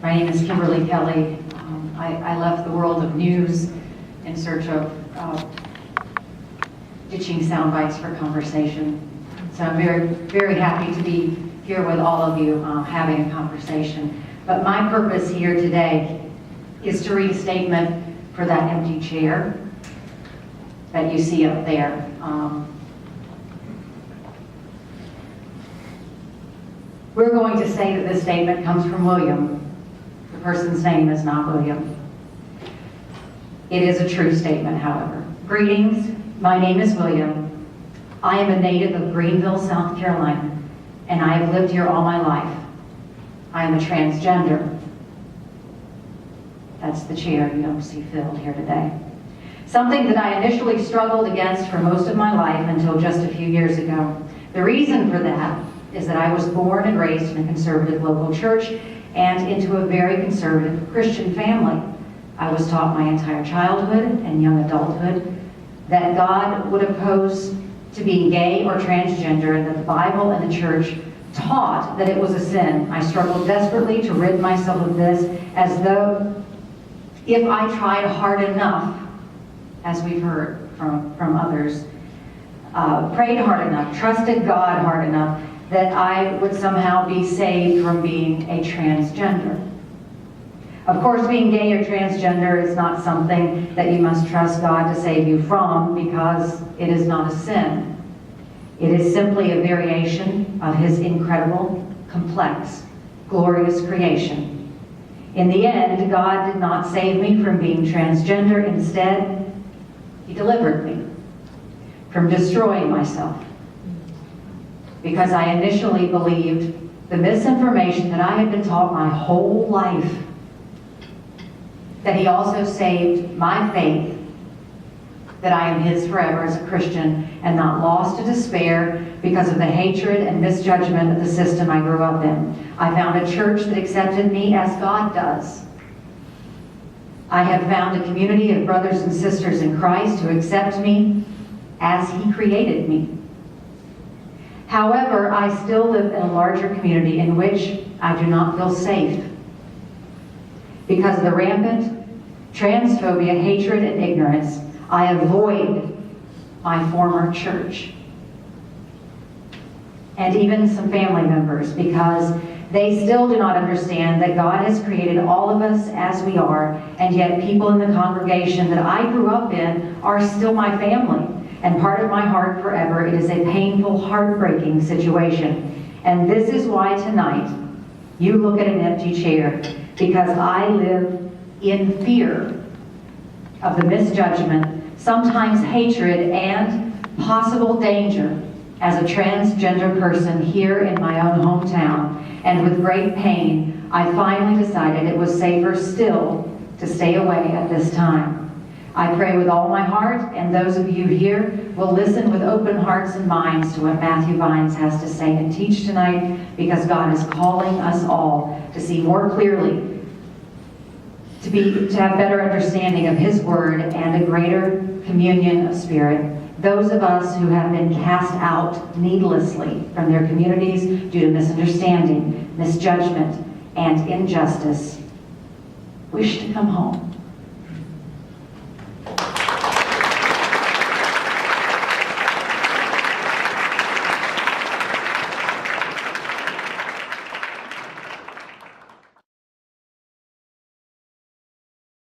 My name is Kimberly Kelly. I left the world of news in search of ditching sound bites for conversation. So I'm very, very happy to be here with all of you having a conversation. But my purpose here today is to read a statement for that empty chair that you see up there. We're going to say that this statement comes from William. The person's name is not William. It is a true statement, however. Greetings, my name is William. I am a native of Greenville, South Carolina, and I have lived here all my life. I am a transgender. That's the chair you don't see filled here today. Something that I initially struggled against for most of my life until just a few years ago. The reason for that is that I was born and raised in a conservative local church and into a very conservative Christian family. I was taught my entire childhood and young adulthood that God would oppose to being gay or transgender, and that the Bible and the church taught that it was a sin. I struggled desperately to rid myself of this, as though if I tried hard enough, as we've heard from others, prayed hard enough, trusted God hard enough, that I would somehow be saved from being a transgender. Of course, being gay or transgender is not something that you must trust God to save you from, because it is not a sin. It is simply a variation of His incredible, complex, glorious creation. In the end, God did not save me from being transgender. Instead, He delivered me from destroying myself, because I initially believed the misinformation that I had been taught my whole life, that He also saved my faith, that I am His forever as a Christian, and not lost to despair because of the hatred and misjudgment of the system I grew up in. I found a church that accepted me as God does. I have found a community of brothers and sisters in Christ who accept me as He created me. However, I still live in a larger community in which I do not feel safe because of the rampant transphobia, hatred, and ignorance. I avoid my former church and even some family members, because they still do not understand that God has created all of us as we are, and yet people in the congregation that I grew up in are still my family and part of my heart forever. It is a painful, heartbreaking situation. And this is why tonight you look at an empty chair, because I live in fear of the misjudgment, sometimes hatred, and possible danger as a transgender person here in my own hometown. And with great pain, I finally decided it was safer still to stay away at this time. I pray with all my heart, and those of you here will listen with open hearts and minds to what Matthew Vines has to say and teach tonight, because God is calling us all to see more clearly, to have better understanding of His Word and a greater communion of spirit. Those of us who have been cast out needlessly from their communities due to misunderstanding, misjudgment, and injustice wish to come home.